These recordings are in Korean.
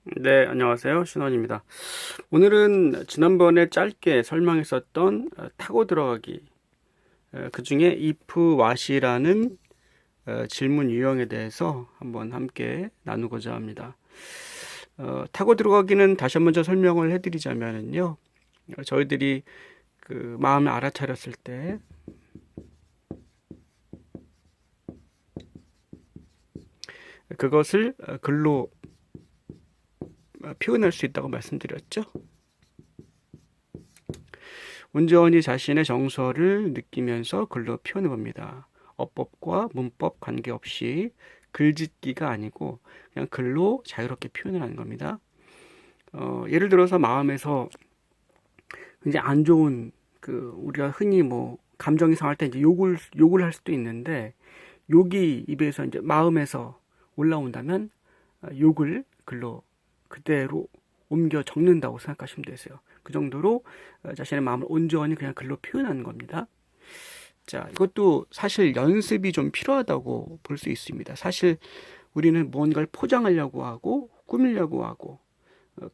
네, 안녕하세요. 신원입니다. 오늘은 지난번에 짧게 설명했었던 타고 들어가기, 그 중에 if what이라는 질문 유형에 대해서 한번 함께 나누고자 합니다. 타고 들어가기는 다시 한번 더 설명을 해드리자면요. 저희들이 그 마음을 알아차렸을 때 그것을 글로 표현할 수 있다고 말씀드렸죠. 온전히 자신의 정서를 느끼면서 글로 표현해 봅니다. 어법과 문법 관계없이 글짓기가 아니고 그냥 글로 자유롭게 표현을 하는 겁니다. 예를 들어서 마음에서 이제 안 좋은 우리가 흔히 뭐 감정이 상할 때 이제 욕을 할 수도 있는데 욕이 입에서 이제 마음에서 올라온다면 욕을 글로 그대로 옮겨 적는다고 생각하시면 되세요. 그 정도로 자신의 마음을 온전히 그냥 글로 표현하는 겁니다. 자, 이것도 사실 연습이 좀 필요하다고 볼 수 있습니다. 사실 우리는 무언가를 포장하려고 하고 꾸미려고 하고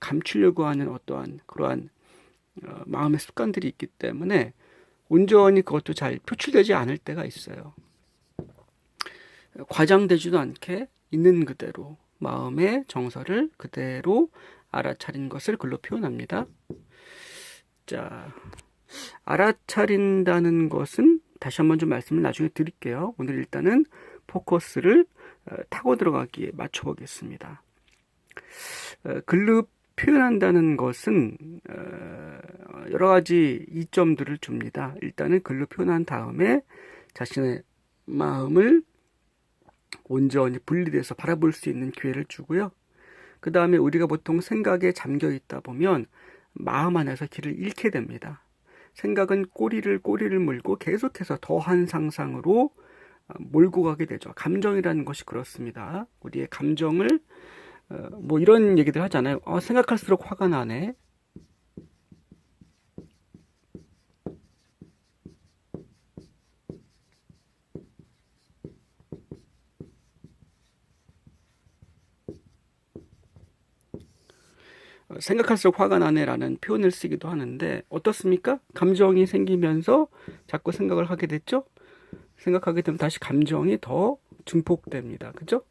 감추려고 하는 어떠한 그러한 마음의 습관들이 있기 때문에 온전히 그것도 잘 표출되지 않을 때가 있어요. 과장되지도 않게 있는 그대로 마음의 정서를 그대로 알아차린 것을 글로 표현합니다. 자, 알아차린다는 것은 다시 한번 좀 말씀을 나중에 드릴게요. 오늘 일단은 포커스를 타고 들어가기에 맞춰보겠습니다. 글로 표현한다는 것은 여러 가지 이점들을 줍니다. 일단은 글로 표현한 다음에 자신의 마음을 온전히 분리돼서 바라볼 수 있는 기회를 주고요. 그 다음에 우리가 보통 생각에 잠겨 있다 보면 마음 안에서 길을 잃게 됩니다. 생각은 꼬리를 물고 계속해서 더한 상상으로 몰고 가게 되죠. 감정이라는 것이 그렇습니다. 우리의 감정을 뭐 이런 얘기들 하잖아요. 생각할수록 화가 나네. 생각할수록 화가 나네라는 표현을 쓰기도 하는데 어떻습니까? 감정이 생기면서 자꾸 생각을 하게 됐죠? 생각하게 되면 다시 감정이 더 증폭됩니다. 그죠?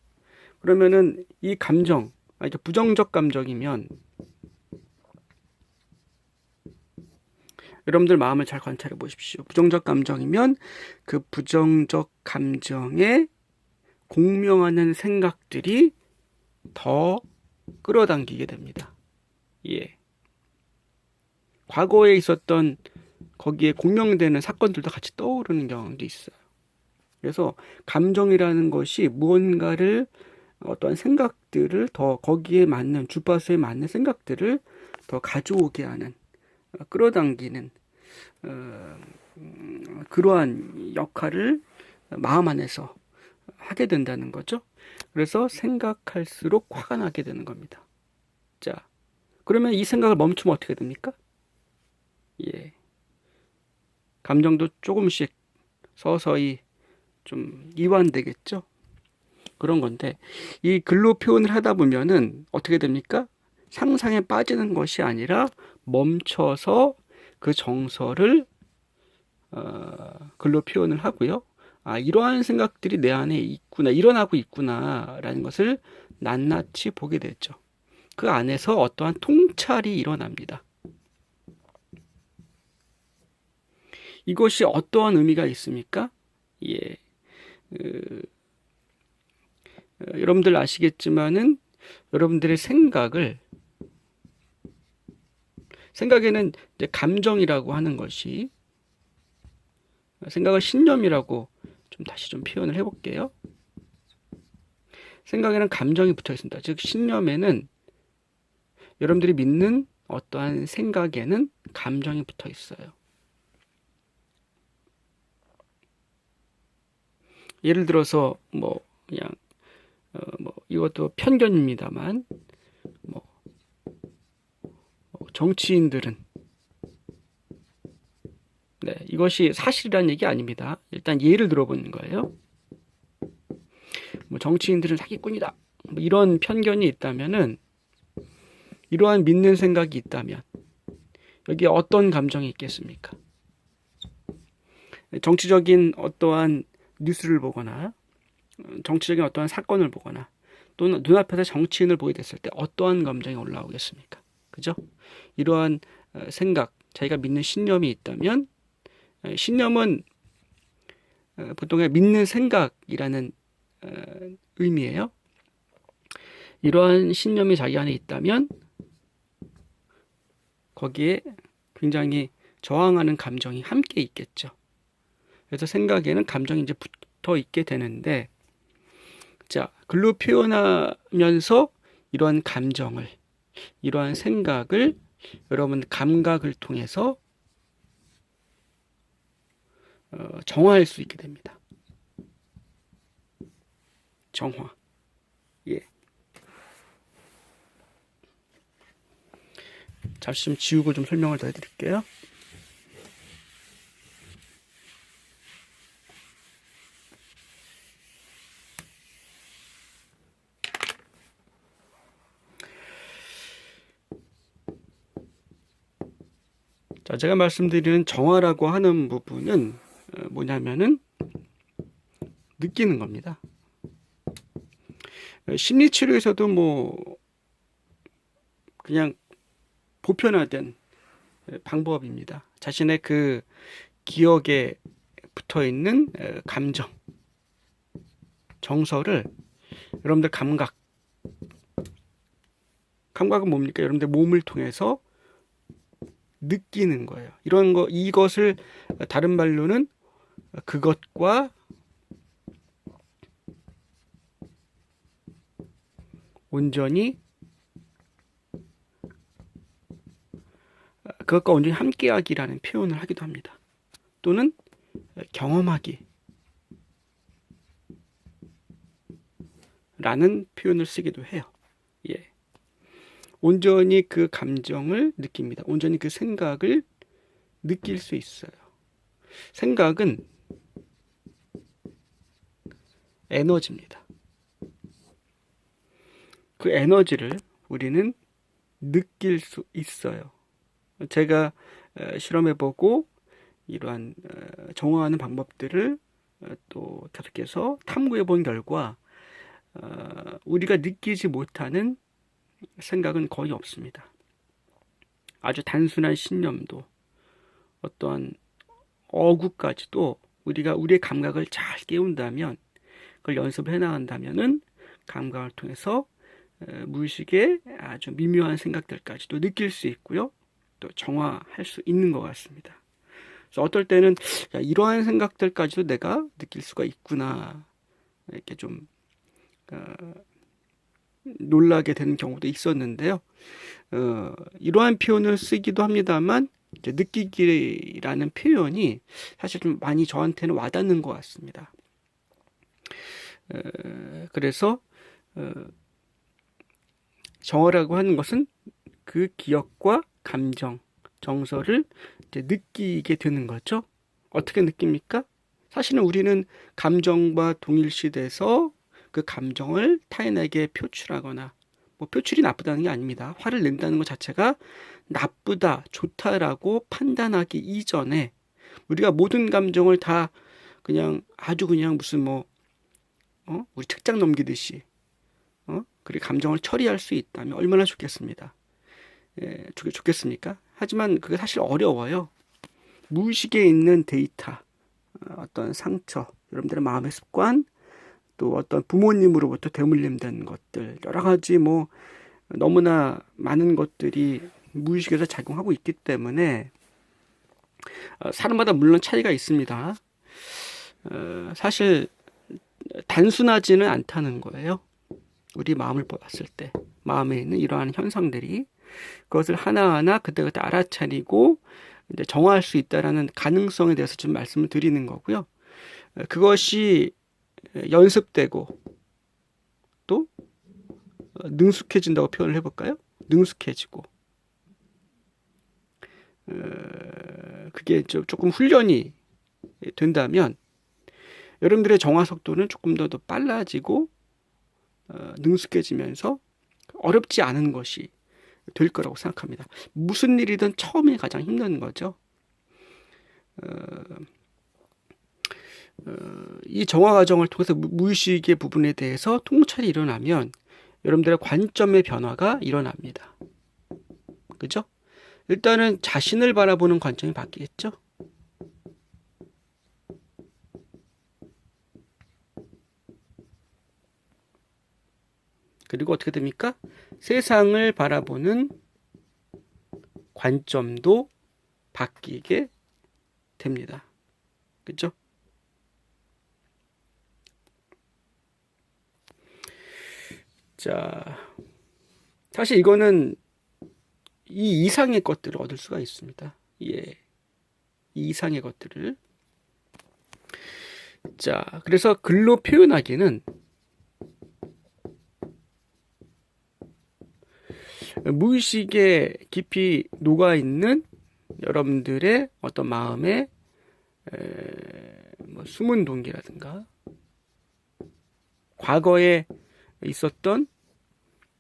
그러면은 이 감정, 이게 부정적 감정이면 여러분들 마음을 잘 관찰해 보십시오. 부정적 감정이면 그 부정적 감정에 공명하는 생각들이 더 끌어당기게 됩니다. 예. 과거에 있었던 거기에 공명되는 사건들도 같이 떠오르는 경우도 있어요. 그래서 감정이라는 것이 무언가를 어떠한 생각들을 더 거기에 맞는 주파수에 맞는 생각들을 더 가져오게 하는 끌어당기는 그러한 역할을 마음 안에서 하게 된다는 거죠. 그래서 생각할수록 화가 나게 되는 겁니다. 자, 그러면 이 생각을 멈추면 어떻게 됩니까? 예. 감정도 조금씩 서서히 좀 이완되겠죠? 그런 건데, 이 글로 표현을 하다 보면은 어떻게 됩니까? 상상에 빠지는 것이 아니라 멈춰서 그 정서를 글로 표현을 하고요. 이러한 생각들이 내 안에 있구나, 일어나고 있구나라는 것을 낱낱이 보게 되죠. 그 안에서 어떠한 통찰이 일어납니다. 이것이 어떠한 의미가 있습니까? 예, 여러분들 아시겠지만은 여러분들의 생각에는 이제 감정이라고 하는 것이 생각을 신념이라고 다시 표현을 해볼게요. 생각에는 감정이 붙어 있습니다. 즉 신념에는 여러분들이 믿는 어떠한 생각에는 감정이 붙어 있어요. 예를 들어서 뭐 그냥 이것도 편견입니다만 정치인들은 이것이 사실이라는 얘기 아닙니다. 일단 예를 들어보는 거예요. 정치인들은 사기꾼이다. 이런 편견이 있다면은 이러한 믿는 생각이 있다면 여기에 어떤 감정이 있겠습니까? 정치적인 어떠한 뉴스를 보거나 정치적인 어떠한 사건을 보거나 또는 눈앞에서 정치인을 보게 됐을 때 어떠한 감정이 올라오겠습니까? 그죠? 이러한 생각, 자기가 믿는 신념이 있다면 신념은 보통의 믿는 생각이라는 의미예요. 이러한 신념이 자기 안에 있다면 거기에 굉장히 저항하는 감정이 함께 있겠죠. 그래서 생각에는 감정이 이제 붙어 있게 되는데, 자, 글로 표현하면서 이러한 감정을, 이러한 생각을 여러분 감각을 통해서 정화할 수 있게 됩니다. 정화. 예. 잠시 좀 지우고 좀 설명을 더 해드릴게요. 자, 제가 말씀드리는 정화라고 하는 부분은 뭐냐면은 느끼는 겁니다. 심리치료에서도 뭐 그냥 보편화된 방법입니다. 자신의 그 기억에 붙어 있는 감정, 정서를 여러분들 감각은 뭡니까? 여러분들 몸을 통해서 느끼는 거예요. 이것을 다른 말로는 그것과 온전히 함께하기라는 표현을 하기도 합니다. 또는 경험하기 라는 표현을 쓰기도 해요. 예. 온전히 그 감정을 느낍니다. 온전히 그 생각을 느낄 수 있어요. 생각은 에너지입니다. 그 에너지를 우리는 느낄 수 있어요. 제가 실험해보고 이러한 정화하는 방법들을 또 계속해서 탐구해본 결과 우리가 느끼지 못하는 생각은 거의 없습니다. 아주 단순한 신념도 어떠한 어구까지도 우리가 우리의 감각을 잘 깨운다면, 그걸 연습해 나간다면은 감각을 통해서 무의식의 아주 미묘한 생각들까지도 느낄 수 있고요, 또 정화할 수 있는 것 같습니다. 그래서 어떨 때는 이러한 생각들까지도 내가 느낄 수가 있구나, 이렇게 좀 놀라게 되는 경우도 있었는데요. 이러한 표현을 쓰기도 합니다만 이제 느끼기라는 표현이 사실 좀 많이 저한테는 와닿는 것 같습니다. 그래서 정화라고 하는 것은 그 기억과 감정, 정서를 이제 느끼게 되는 거죠. 어떻게 느낍니까? 사실은 우리는 감정과 동일시돼서 그 감정을 타인에게 표출하거나, 뭐 표출이 나쁘다는 게 아닙니다. 화를 낸다는 것 자체가 나쁘다, 좋다라고 판단하기 이전에 우리가 모든 감정을 다 그냥 아주 그냥 무슨 우리 책장 넘기듯이 그리고 감정을 처리할 수 있다면 얼마나 좋겠습니다. 예, 좋겠습니까? 하지만 그게 사실 어려워요. 무의식에 있는 데이터, 어떤 상처, 여러분들의 마음의 습관, 또 어떤 부모님으로부터 대물림된 것들, 여러 가지 너무나 많은 것들이 무의식에서 작용하고 있기 때문에 사람마다 물론 차이가 있습니다. 사실 단순하지는 않다는 거예요. 우리 마음을 봤을 때 마음에 있는 이러한 현상들이, 그것을 하나하나 그때그때 알아차리고 이제 정화할 수 있다라는 가능성에 대해서 좀 말씀을 드리는 거고요. 그것이 연습되고 또 능숙해진다고 표현을 해볼까요? 능숙해지고 그게 조금 훈련이 된다면 여러분들의 정화 속도는 조금 더 빨라지고 능숙해지면서 어렵지 않은 것이 될 거라고 생각합니다. 무슨 일이든 처음이 가장 힘든 거죠. 이 정화 과정을 통해서 무의식의 부분에 대해서 통찰이 일어나면 여러분들의 관점의 변화가 일어납니다. 그죠? 일단은 자신을 바라보는 관점이 바뀌겠죠? 그리고 어떻게 됩니까? 세상을 바라보는 관점도 바뀌게 됩니다. 그죠? 자, 사실 이거는 이 이상의 것들을 얻을 수가 있습니다. 예. 이 이상의 것들을. 자, 그래서 글로 표현하기는 무의식에 깊이 녹아있는 여러분들의 어떤 마음의 뭐 숨은 동기라든가 과거에 있었던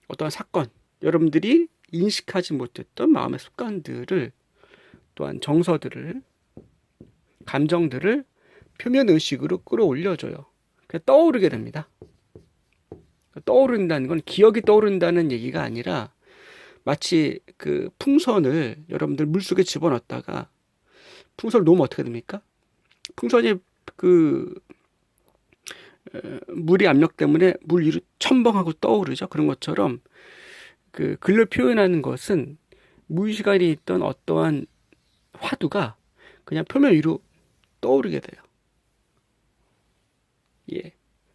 어떤 사건, 여러분들이 인식하지 못했던 마음의 습관들을, 또한 정서들을, 감정들을 표면 의식으로 끌어올려줘요. 떠오르게 됩니다. 떠오른다는 건 기억이 떠오른다는 얘기가 아니라 마치 그 풍선을 여러분들 물속에 집어넣었다가 풍선을 놓으면 어떻게 됩니까? 풍선이 그 물의 압력 때문에 물 위로 첨벙하고 떠오르죠. 그런 것처럼 그 글로 표현하는 것은 무의식 안에 있던 어떠한 화두가 그냥 표면 위로 떠오르게 돼요. 예.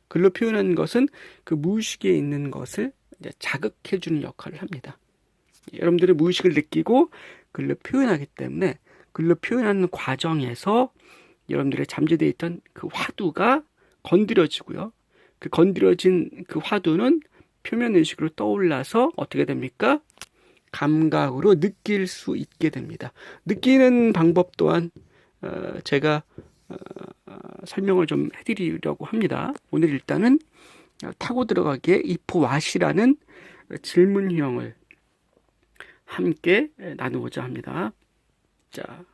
글로 표현하는 것은 그 무의식에 있는 것을 이제 자극해주는 역할을 합니다. 여러분들의 무의식을 느끼고 글로 표현하기 때문에 글로 표현하는 과정에서 여러분들의 잠재되어 있던 그 화두가 건드려지고요. 그 건드려진 그 화두는 표면의식으로 떠올라서 어떻게 됩니까? 감각으로 느낄 수 있게 됩니다. 느끼는 방법 또한 제가 설명을 좀 해드리려고 합니다. 오늘 일단은 타고 들어가기에 if what이라는 질문형을 함께 나누고자 합니다. 자,